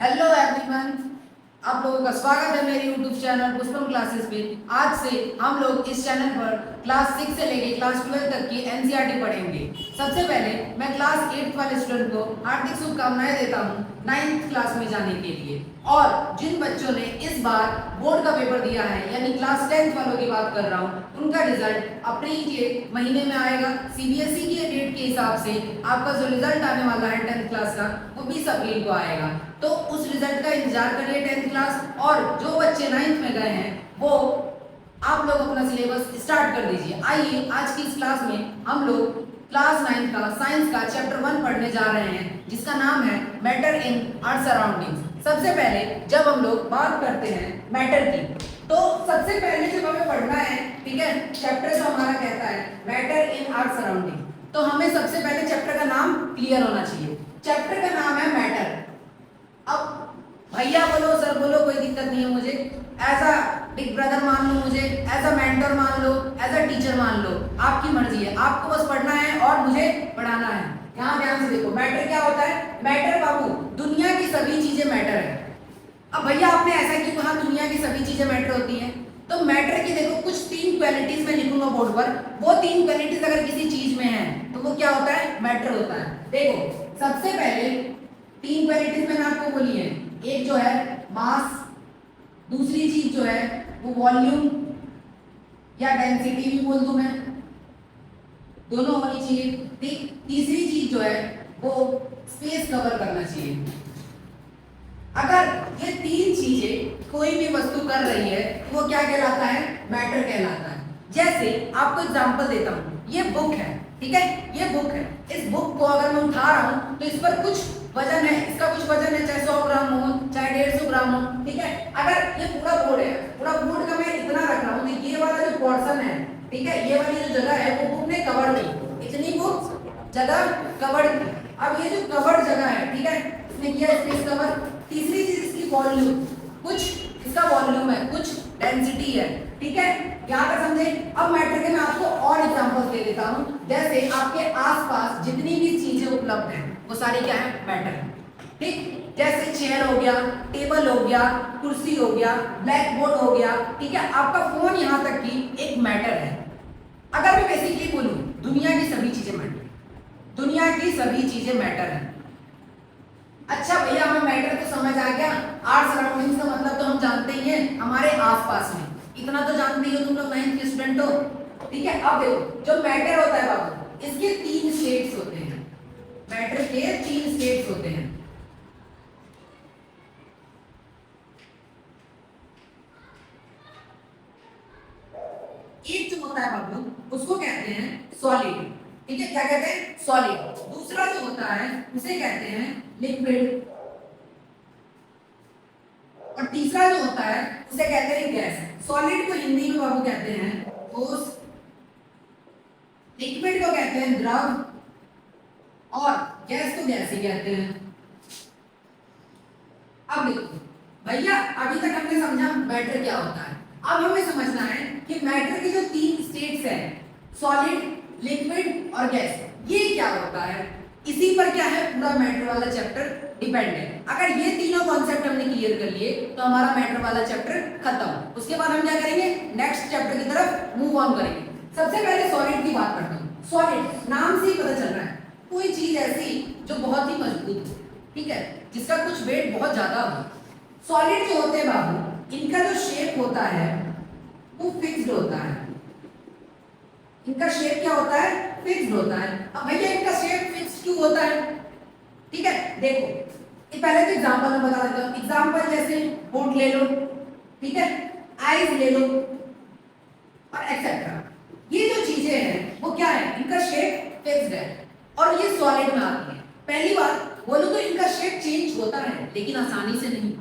Hello everyone, आप लोगों का स्वागत है मेरे यूट्यूब चैनल पुष्पम क्लासेस पे। आज से हम लोग इस चैनल पर क्लास 6 से लेके क्लास 12 तक की एनसीईआरटी पढ़ेंगे। सबसे पहले मैं क्लास 8 वाले स्टूडेंट को हार्दिक शुभकामनाएं देता हूं 9th क्लास में जाने के लिए। और जिन बच्चों ने इस बार बोर्ड का पेपर दिया है यानी क्लास 10th वालों की बात कर रहा हूँ, उनका रिजल्ट अप्रैल के महीने में आएगा। सीबीएसई की डेट के हिसाब से आपका जो रिजल्ट आने वाला है 10th क्लास का वो 20 अप्रैल को आएगा। तो उस रिजल्ट का इंतजार करिए 10th क्लास। और जो बच्चे 9th में गए हैं वो आप लोग अपना सिलेबस स्टार्ट कर दीजिए। आइए आज की इस क्लास में हम लोग क्लास 9 का साइंस का चैप्टर 1 पढ़ने जा रहे हैं जिसका नाम है मैटर इन आवर सराउंडिंग्स। सबसे पहले जब हम लोग बात करते हैं मैटर की, तो सबसे पहले जब हमें पढ़ना है, ठीक है, चैप्टर जो हमारा कहता है मैटर इन आवर सराउंडिंग, तो हमें सबसे पहले चैप्टर का नाम क्लियर होना चाहिए। चैप्टर का नाम है मैटर। अब भैया बोलो, सर बोलो, कोई दिक्कत नहीं है मुझे। एज अ बिग ब्रदर मान लो, मुझे एज अ मेंटर मान लो, एज अ टीचर मान लो, आपकी मर्जी है। आपको बस पढ़ना है और मुझे पढ़ाना है। यहाँ ध्यान से देखो, मैटर क्या होता है? मैटर बाबू, दुनिया की सभी चीजें मैटर है। अब भैया आपने ऐसा क्यों कहा दुनिया की सभी चीजें मैटर होती हैं? तो मैटर की देखो कुछ 3 क्वालिटीज में लिखूंगा बोर्ड पर। वो 3 क्वालिटीज अगर किसी चीज में है तो वो क्या होता है? मैटर होता है। देखो सबसे पहले 3 क्वालिटीज मैंने आपको बोली है। एक जो है मास, दूसरी चीज जो है वो वॉल्यूम या डेंसिटी भी बोल दूं मैं, दोनों होनी चाहिए। ठीक, तीसरी चीज जो है वो स्पेस कवर करना चाहिए। अगर ये 3 चीजें कोई भी वस्तु कर रही है तो वो क्या कहलाता है? मैटर कहलाता है। जैसे आपको एग्जांपल देता हूं, ये बुक है, ठीक है, ये बुक है। इस बुक को अगर मैं उठा रहा हूं तो इस पर कुछ वजन है, इसका कुछ वजन है, चाहे 100 ग्राम हो चाहे 150 ग्राम हो, ठीक है। अगर ये पूरा बोर्ड है, पूरा बोर्ड का मैं इतना रख रहा हूं तो ये वाला जो पोर्शन है, ठीक है, ये वाली जो जगह है वो बुक ने कवर की, इतनी बुक जगह कवर की। अब ये जो कवर जगह है, ठीक है, इसने किया स्पेस कवर। तीसरी चीज इसकी वॉल्यूम, कुछ इसका वॉल्यूम है, कुछ डेंसिटी है, ठीक है, यहाँ तक समझे। अब मैटर के मैं आपको और एग्जांपल्स दे देता हूँ। जैसे आपके आसपास जितनी भी चीजें उपलब्ध हैं वो सारी क्या है? मैटर है। ठीक, जैसे चेयर हो गया, टेबल हो गया, कुर्सी हो गया, ब्लैक बोर्ड हो गया, ठीक है, आपका फोन यहाँ तक की एक मैटर है। अगर मैं बेसिकली बोलूं दुनिया की सभी चीजें मैटर है, दुनिया की सभी चीजें मैटर है। अच्छा भैया हमें मैटर तो समझ आ गया, आर सराउंडिंग्स का मतलब तो हम जानते ही हैं, हमारे आसपास में, इतना तो जानते ही हो तुम लोग 9th के स्टूडेंट हो, ठीक है। अब देखो जो मैटर होता है बाबू, इसके 3 स्टेट्स होते हैं। मैटर के 3 स्टेट्स होते हैं। एक जो होता है बाबू उसको कहते हैं सॉलिड, ठीक है, क्या कहते हैं? सॉलिड। दूसरा जो होता है उसे कहते हैं लिक्विड, और तीसरा जो होता है उसे कहते हैं गैस। सॉलिड को हिंदी में बाबू कहते हैं ठोस, लिक्विड को कहते हैं द्रव, और गैस को गैस ही कहते हैं। अब देखो भैया अभी तक हमने समझा मैटर क्या होता है। अब हमें समझना है कि मैटर की जो 3 स्टेट्स हैं, सॉलिड, लिक्विड और गैस, ये क्या होता है। इसी पर क्या है पूरा मैटर वाला चैप्टर डिपेंड है। अगर ये तीनों कॉन्सेप्ट हमने क्लियर कर लिए तो हमारा मैटर वाला चैप्टर खत्म। उसके बाद हम क्या करेंगे? नेक्स्ट चैप्टर की तरफ मूव ऑन करेंगे। सबसे पहले सॉलिड की बात करता हूँ। सॉलिड नाम से ही पता चल रहा है कोई चीज ऐसी जो बहुत ही मजबूत हो, ठीक है, जिसका कुछ वेट बहुत ज्यादा हो। सॉलिड जो होते हैं बाबू, इनका जो शेप होता है वो फिक्स्ड होता है। इनका शेप क्या होता है? फिक्स्ड होता है। अब भैया इनका शेप फिक्स्ड क्यों होता है? ठीक है, देखो ये पहले तो एग्जांपल में बता देता हूं। एग्जांपल जैसे होंठ ले लो, ठीक है, आईज ले लो और एक्सेट्रा। ये जो चीजें हैं वो क्या है? इनका शेप फिक्स्ड है और ये सॉलिड में आती है। पहली बात बोलो तो इनका शेप चेंज होता है लेकिन आसानी से नहीं,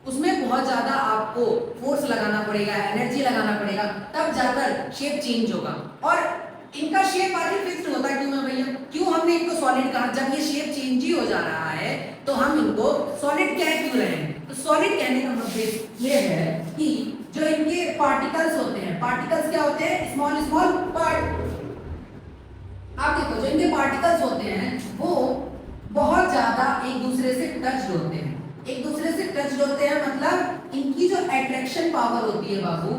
उसमें बहुत ज्यादा आपको फोर्स लगाना पड़ेगा, एनर्जी लगाना पड़ेगा, तब जाकर शेप चेंज होगा। और इनका शेप आखिर फिक्स्ड होता है क्यों है भैया? क्यों हमने इनको सॉलिड कहा? जब ये शेप चेंज ही हो जा रहा है तो हम इनको सॉलिड कह क्यों रहे हैं? तो सॉलिड कहने का मतलब ये है कि जो इनके पार्टिकल्स होते हैं, पार्टिकल्स क्या होते हैं? Small small part. आप देखो जो इनके पार्टिकल्स होते हैं वो बहुत ज्यादा एक दूसरे से टच होते हैं, एक दूसरे से टच्ड होते हैं मतलब इनकी जो अट्रैक्शन पावर होती है बाबू,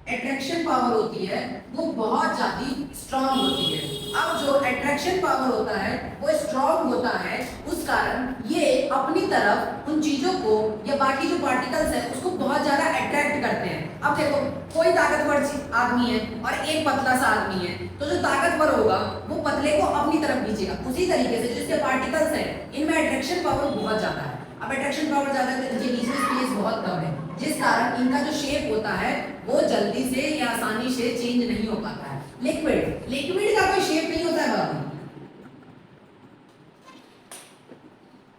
अट्रैक्शन पावर होती है वो बहुत ज्यादा स्ट्रांग होती है। अब जो अट्रैक्शन पावर होता है वो स्ट्रांग होता है, उस कारण ये अपनी तरफ उन चीजों को या बाकी जो पार्टिकल्स है उसको बहुत ज्यादा अट्रैक्ट करते हैं। अब देखो कोई ताकतवर आदमी है और एक पतला सा आदमी है, तो जो ताकतवर होगा वो पतले को अपनी तरफ खींचेगा। उसी तरीके से जिसके पार्टिकल्स है इनमें अट्रैक्शन पावर बहुत ज्यादा है। अब अट्रैक्शन पावर ज्यादा है तो इनके बीच में स्पेस बहुत कम है, जिस कारण इनका जो शेप होता है वो जल्दी से या आसानी से चेंज नहीं हो पाता है। लिक्विड का कोई शेप नहीं होता है बाबू,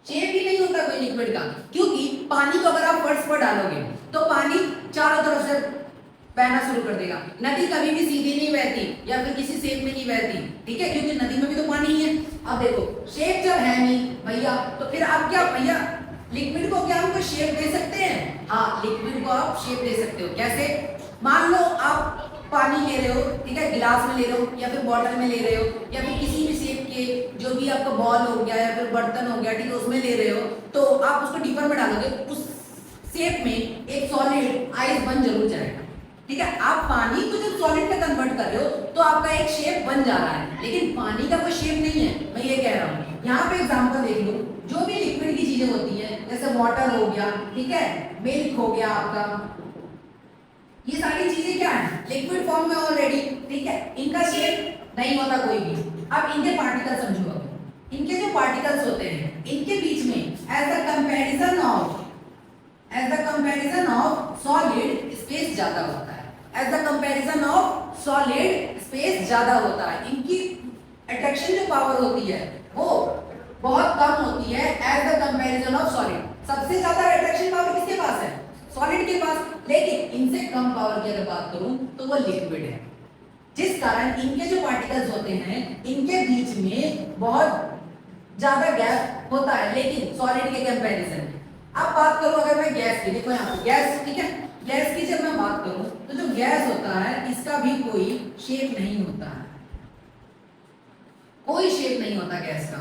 शेप ही नहीं होता कोई लिक्विड का, क्योंकि पानी को अगर आप फर्श पर डालोगे तो पानी चारों तरफ से बहना शुरू कर देगा। नदी कभी भी सीधी नहीं बहती या फिर किसी शेप में नहीं बहती, ठीक है, क्योंकि नदी में भी तो पानी ही है। अब देखो शेप जब है नहीं भैया, तो फिर आप क्या भैया लिक्विड को क्या हमको शेप दे सकते हैं? हाँ, लिक्विड को आप शेप दे सकते हो। कैसे? मान लो आप पानी ले रहे हो, ठीक है, गिलास में ले रहे हो या फिर बॉटल में ले रहे हो या फिर किसी भी शेप के जो भी आपका बॉल हो गया या फिर बर्तन हो गया, ठीक है, उसमें ले रहे हो, तो आप उसको डीपर में डालोगे, उस शेप में एक सॉलिड आइस बन जरूर जाएगा। ठीक है, आप पानी को जब सॉलिड में कन्वर्ट कर रहे हो तो आपका एक शेप बन जा रहा है, लेकिन पानी का कोई शेप नहीं है, मैं ये कह रहा हूँ। यहाँ पे एग्जांपल देख लो, जो भी लिक्विड की चीजें होती हैं जैसे वाटर हो गया, ठीक है, मिल्क हो गया आपका, ये सारी चीजें क्या है लिक्विड फॉर्म में ऑलरेडी, ठीक है, इनका शेप नहीं होता कोई भी। अब इनके पार्टिकल समझो, अब इनके जो पार्टिकल्स होते हैं इनके बीच में as the comparison of solid space ज्यादा होता है, as the comparison of solid space ज्यादा होता है। इनकी अट्रैक्शन जो पावर होती है वो बहुत कम होती है as the comparison of solid. सबसे ज्यादा अट्रैक्शन पावर किसके पास है? सॉलिड के पास, लेकिन इनसे कम पावर की अगर बात करूं तो वो लिक्विड है, जिस कारण इनके जो पार्टिकल्स होते हैं इनके बीच में बहुत ज्यादा गैप होता है, लेकिन सॉलिड के कंपैरिजन में। अब बात करूं अगर मैं गैस की, देखो यहाँ गैस, ठीक है, गैस की जब मैं बात करूं तो जो गैस होता है इसका भी कोई शेप नहीं होता है, कोई शेप नहीं होता गैस का,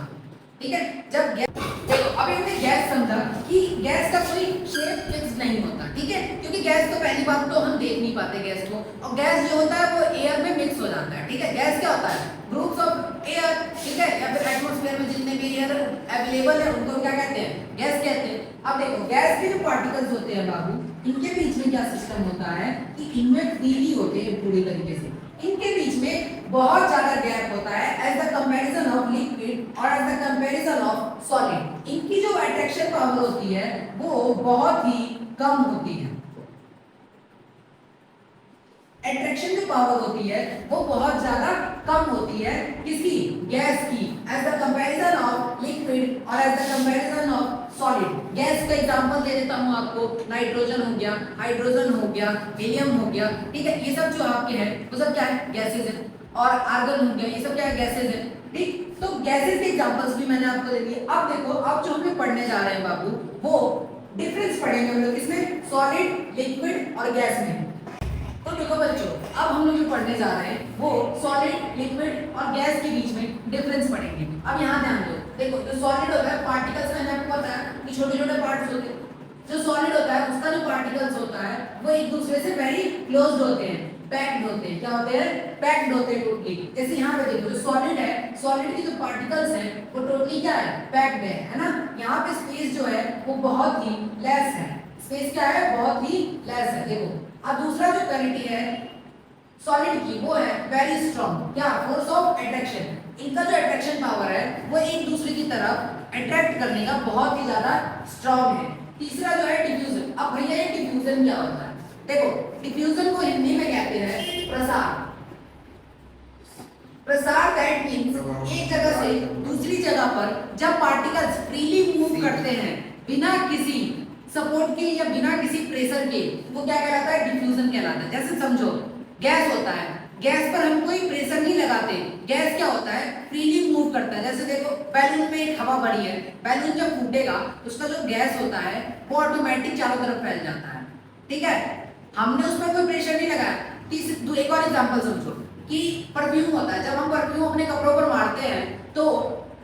ठीक है। जब गैस, देखो अभी हमने गैस समझा कि गैस का कोई शेप फिक्स नहीं होता, ठीक है, क्योंकि गैस तो पहली बात तो हम देख नहीं पाते गैस को, और गैस जो होता है वो एयर में मिक्स हो जाता है, ठीक है। गैस क्या होता है? ग्रुप्स ऑफ एयर, ठीक है, या फिर एटमॉस्फेयर में जितने भी एयर अवेलेबल है उनको क्या कहते हैं? गैस कहते हैं। अब देखो गैस के जो पार्टिकल्स होते हैं बाबू, इनके बीच में क्या सिस्टम होता है कि इनमें फ्रीली होते हैं पूरी तरीके से, इनके बीच में बहुत ज्यादा गैप होता है as the comparison of liquid और as the comparison of solid. इनकी जो अट्रैक्शन पावर होती है वो बहुत ही कम होती है, अट्रैक्शन जो पावर होती है वो बहुत ज्यादा कम होती है किसकी? गैस की, as the comparison of liquid और as the comparison of solid. Gas का एग्जांपल दे देता हूं आपको, नाइट्रोजन हो गया, हाइड्रोजन हो गया, हीलियम हो गया, ठीक है, ये सब जो आपके हैं वो सब क्या है? गैसेज है। और आर्गन हो गया, ये सब क्या है? गैसेज है, ठीक। तो गैसेज के एग्जांपल्स भी मैंने आपको दे दिए। अब देखो अब जो हम लोग पढ़ने जा रहे हैं बाबू, वो डिफरेंस पढ़ेंगे हम लोग इसमें सॉलिड, लिक्विड और गैस में। तो देखो बच्चों, अब हम लोग जो पढ़ने जा रहे हैं वो सॉलिड, लिक्विड और गैस के बीच में डिफरेंस पढ़ेंगे। अब यहाँ ध्यान दो, देखो जो सॉलिड होता है पार्टिकल्स मैंने आपको बताया कि छोटे छोटे पार्ट्स होते हैं। जो सॉलिड होता है उसका जो पार्टिकल्स होता है वो एक दूसरे से वेरी क्लोज्ड होते हैं, पैक्ड होते हैं। क्या होते हैं? पैक्ड होते हैं टोटली। जैसे यहाँ पे देखो जो सॉलिड है, सॉलिड के जो पार्टिकल्स हैं वो टोटली क्या है? पैक्ड है ना। यहाँ पे स्पेस जो है वो बहुत ही लेस है, स्पेस क्या है? बहुत ही लेस है। देखो अब दूसरा जो क्वालिटी है सॉलिड की वो है वेरी स्ट्रॉन्ग, क्या? Force of attraction. इनका जो अट्रैक्शन पावर है वो एक दूसरे की तरफ अट्रैक्ट करने का बहुत ही ज्यादा स्ट्रॉन्ग है। तीसरा जो है डिफ्यूजन। अब भैया ये डिफ्यूजन क्या होता है? देखो डिफ्यूजन को हिंदी में कहते हैं प्रसार। प्रसार दैट मींस एक जगह से दूसरी जगह पर जब पार्टिकल्स फ्रीली मूव करते हैं बिना किसी सपोर्ट के या बिना किसी प्रेशर के, वो क्या कहलाता है? डिफ्यूजन कहलाता है। जैसे समझो गैस होता है, गैस पर हम कोई प्रेशर नहीं लगाते, गैस क्या होता है? फ्रीली मूव करता है। जैसे देखो बैलून में एक हवा भरी है, बैलून जब फूटेगा उसका जो गैस होता है वो ऑटोमेटिक चारों तरफ फैल जाता है, ठीक है, हमने उसमें कोई प्रेशर नहीं लगाया। एक और एग्जांपल समझो कि परफ्यूम होता है, जब हम परफ्यूम अपने कपड़ों पर मारते हैं तो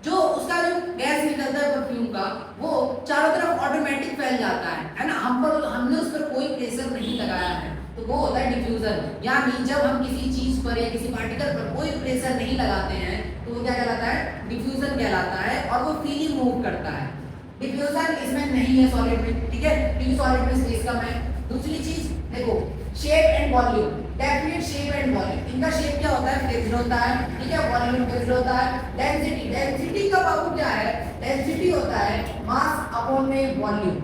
जो उसका जो गैस निकलता है परफ्यूम का होगा वो चारों तरफ ऑटोमेटिक फैल जाता है ना, हमने उस पर कोई प्रेशर नहीं लगाया है, तो वो होता है डिफ्यूजन। यानी जब हम किसी चीज पर या किसी पार्टिकल पर कोई प्रेशर नहीं लगाते हैं तो वो क्या कहलाता है, डिफ्यूजन कहलाता है, और वो फ्रीली मूव करता है। डिफ्यूजन इसमें नहीं है सॉलिड में, ठीक है, क्योंकि सॉलिड में स्पेस कम है। दूसरी चीज देखो, shape and volume, definite shape and volume, इनका शेप क्या होता है, फिक्स्ड होता है, ठीक है, वॉल्यूम फिक्स्ड होता है। डेंसिटी, डेंसिटी का बाबू क्या है, डेंसिटी होता है मास अपॉन में वॉल्यूम।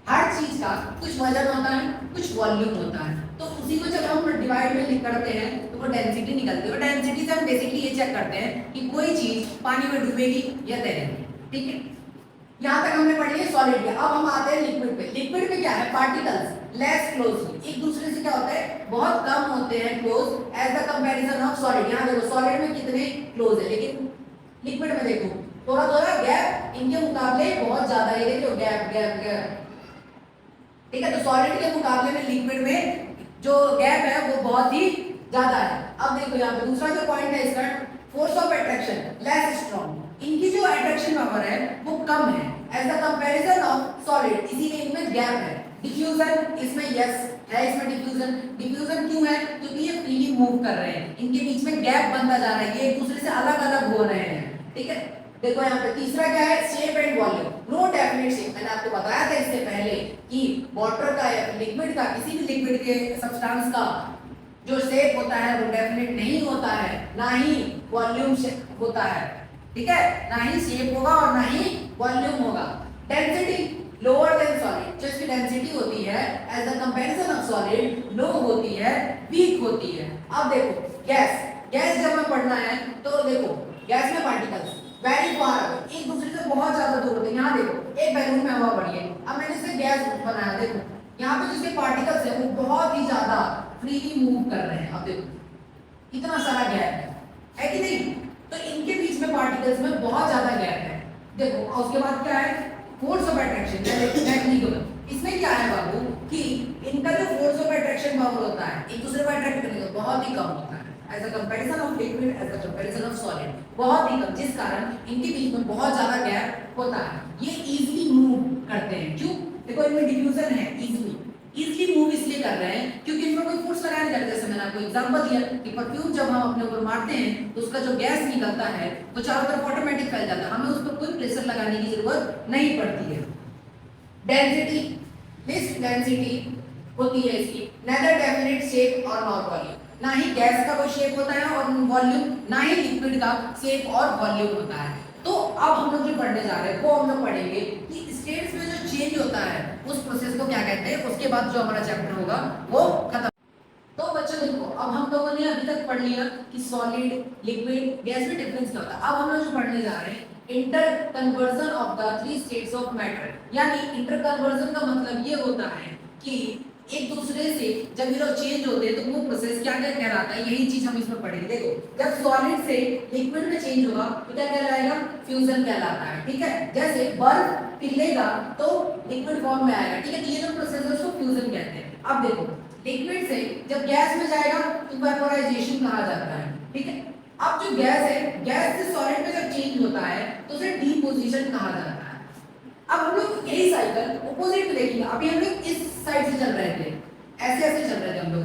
हर चीज का कुछ वजन होता है, कुछ वॉल्यूम होता है, तो उसी को जब हम डिवाइड में करते हैं तो वो डेंसिटी निकलती है। और डेंसिटी से हम बेसिकली ये चेक करते हैं कि कोई चीज पानी में डूबेगी या तैरेगी, ठीक है। यहाँ तक हमने पढ़ लिया सॉलिड के। अब हम आते हैं लिक्विड पे। लिक्विड में क्या है, पार्टिकल्स लेस क्लोज, एक दूसरे से क्या होता है, बहुत कम होते हैं close as the comparison of solid. यहाँ देखो सॉलिड में कितने क्लोज है, लेकिन लिक्विड में देखो थोड़ा थोड़ा गैप इनके मुकाबले बहुत ज्यादा है, देखो गैप गैप गैप, ठीक है। तो सॉलिड के मुकाबले में लिक्विड में जो गैप है वो बहुत ही ज्यादा है। अब देखो यहाँ पे दूसरा जो पॉइंट है इसका, force of attraction less strong, इनकी जो अट्रैक्शन पावर है वो कम है as the comparison of solid, इसीलिए इनमें गैप है। डिफ्यूजन इसमें यस है, इसमें डिफ्यूजन, डिफ्यूजन क्यों है, क्योंकि ये फ्रीली मूव कर रहे हैं, इनके बीच में गैप बनता जा रहा है, ये एक दूसरे से अलग अलग हो रहे हैं, ठीक है। देखो यहाँ पे तीसरा क्या है, shape and volume, no definite shape. मैंने आपको बताया था इससे पहले कि वाटर का या लिक्विड का, किसी भी लिक्विड के सब्सटेंस का जो शेप होता है वो डेफिनेट नहीं होता है, ना ही वॉल्यूम होता है, ठीक है, ना ही शेप होगा और ना ही वॉल्यूम होगा। डेंसिटी लोअर देन सॉलिड, जो इसकी डेंसिटी होती है as the comparison of solid low होती है, वीक होती है। अब देखो गैस, गैस जब हमें पढ़ना है तो देखो गैस में पार्टिकल्स वेरी फार एक दूसरे से बहुत ज्यादा दूर होते हैं। यहाँ देखो एक बैलून में हवा भरी है, अब मैंने इसे गैस बनाया, देखो यहाँ पे जिसके पार्टिकल्स है वो बहुत ही ज्यादा फ्रीली मूव कर रहे हैं। अब देखो इतना सारा गैप है कि नहीं, तो इनके बीच में पार्टिकल्स में बहुत ज्यादा गैप है। देखो और उसके बाद क्या है, फोर्स ऑफ अट्रैक्शन, इसमें क्या है बाबू कि इनका जो फोर्स ऑफ अट्रैक्शन पावर होता है एक दूसरे को अट्रैक्ट करने का बहुत ही कम होता है as a comparison of liquid, as a comparison of solid, बहुत ही कम, जिस कारण इनके बीच में बहुत ज्यादा गैप होता है। ये इजीली मूव करते हैं, क्यों, देखो इनमें डिफ्यूजन है, इजीली मूव इसलिए कर रहे हैं क्योंकि इनमें कोई फोर्स लगाया नहीं जाता। जैसे मैंने आपको एग्जांपल दिया कि परफ्यूम जब हम अपने ऊपर मारते हैं तो उसका जो गैस निकलता है वो चारों तरफ ऑटोमेटिक फैल जाता है, हमें उस पर कोई प्रेशर लगाने की जरूरत नहीं पड़ती है। डेंसिटी, दिस डेंसिटी होती है इसकी नेदर डेफिनेट शेप और नॉट वॉल्यूम, ना ही गैस का कोई शेप होता है और वॉल्यूम, ना ही लिक्विड का शेप और वॉल्यूम होता है। तो अब हम लोग जो पढ़ने जा रहे हैं वो हम लोग पढ़ेंगे कि स्टेट्स में जो चेंज होता है उस प्रोसेस को क्या कहते हैं, उसके बाद जो हमारा चैप्टर होगा वो खत्म। तो बच्चों देखो अब हम लोगों ने अभी तक पढ़ लिया कि सॉलिड, लिक्विड, गैस में डिफरेंस क्या होता है। अब हम लोग जो पढ़ने जा रहे हैं inter conversion of the three states of matter, यानी इंटर कन्वर्जन का मतलब ये होता है कि एक दूसरे से जब ये लोग चेंज होते हैं तो वो प्रोसेस क्या क्या कहलाता है, यही चीज हम इसमें पढ़ेंगे। देखो जब सॉलिड से लिक्विड में चेंज होगा तो क्या कहलाएगा, फ्यूजन कहलाता है, ठीक है। जैसे बर्फ पिघलेगा तो लिक्विड फॉर्म में आएगा, ठीक है, तो ये जो प्रोसेस है उसको फ्यूजन कहते हैं। अब देखो लिक्विड से जब गैस में जाएगा तो वेपोराइजेशन कहा जाता है, ठीक है। अब जो गैस है, गैस से सॉलिड में जब चेंज होता है तो उसे डिपोजिशन कहा जाता है। अब हम लोग यही साइकिल ऑपोजिट में देखेंगे। अभी हम लोग इस साइड से चल रहे थे, ऐसे ऐसे चल रहे थे हम लोग,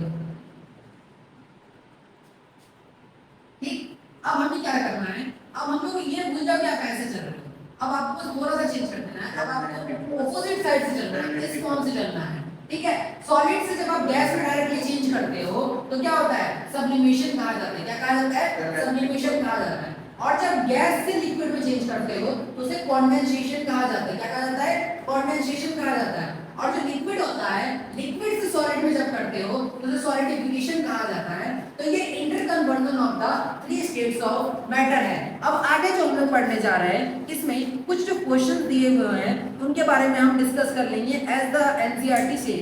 ठीक। अब हमें क्या करना है, अब हम लोग ये भूल जाओ कि आप ऐसे चल रहे हो, अब आपको थोड़ा सा चेंज कर देना है, अब आपको ऑपोजिट साइड से चलना है, इस फॉर्म से चलना है, ठीक है। सॉलिड से जब आप गैस में डायरेक्टली चेंज करते हो तो क्या होता है, सब्लिमेशन कहा जाता है। क्या कहा जाता है, सब्लिमेशन कहा जाता है। और जब गैस से लिक्विड में चेंज करते हो तो उसे कंडेंसेशन कहा जाता है। क्या कहा जाता है, कंडेंसेशन कहा जाता है। और जो लिक्विड होता है, लिक्विड से सॉलिड में जब करते हो तो उसे सॉलिडिफिकेशन कहा जाता है। तो ये inter conversion of the three states of matter है। अब आगे जो हम लोग पढ़ने जा रहे हैं इसमें कुछ जो क्वेश्चन दिए हुए हैं उनके बारे में हम डिस्कस कर लेंगे एज द एनसीईआरटी से,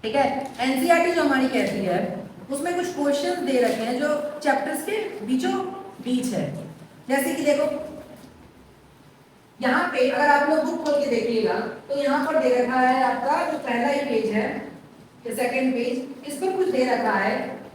ठीक है। एनसीईआरटी जो हमारी कहती है उसमें कुछ क्वेश्चन दे रखे हैं जो चैप्टर्स के बीचों बीच है। जैसे कि देखो यहाँ पे अगर आप लोग बुक खोल के देखिएगा तो यहाँ पर दे रखा है आपका जो पहला ही पेज है, सेकंड पेज, इस पर कुछ दे रखा है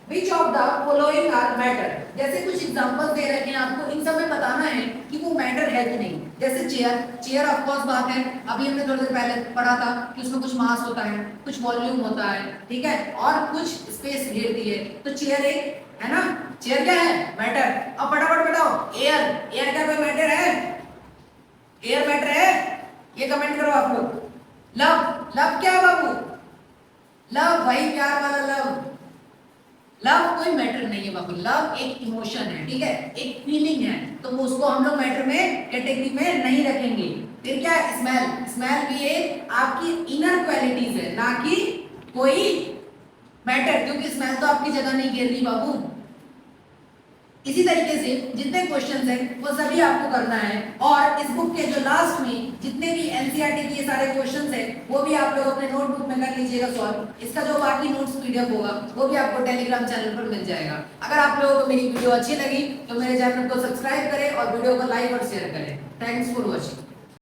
which of the following are matter. जैसे कुछ एग्जांपल दे रखे हैं आपको, इन सब में बताना है कि वो मैटर है कि नहीं। जैसे चेयर, चेयर ऑफ कोर्स बात है, अभी हमने थोड़ी देर पहले पढ़ा था कि उसमें कुछ मास होता है, कुछ वॉल्यूम होता है, ठीक है, और कुछ स्पेस घेरती है, तो चेयर एक है ना, चेयर क्या है, मैटर। अब फटाफट बताओ, एयर, एयर क्या कोई मैटर है, एयर मैटर है, ये कमेंट करो आप लोग। लव, लव क्या है बाबू, लव भाई प्यार वाला लव, लव कोई मैटर नहीं है बाबू, लव एक इमोशन है, ठीक है, एक फीलिंग है, तो उसको हम लोग मैटर में कैटेगरी में नहीं रखेंगे। फिर क्या है, स्मेल, स्मेल भी एक आपकी इनर क्वालिटीज है, ना कि कोई मैटर, क्योंकि स्मेल तो आपकी जगह नहीं घेर रही बाबू। इसी तरीके से जितने क्वेश्चंस हैं वो सभी आपको करना है, और इस बुक के जो लास्ट में जितने भी एनसीईआरटी के सारे क्वेश्चंस हैं वो भी आप लोग अपने नोटबुक में कर लीजिएगा सॉल्व। इसका जो बाकी नोट्स पीडीएफ होगा वो भी आपको टेलीग्राम चैनल पर मिल जाएगा। अगर आप लोगों को मेरी वीडियो अच्छी लगी तो मेरे चैनल को सब्सक्राइब करें और वीडियो को लाइक और शेयर करें। Thanks for watching.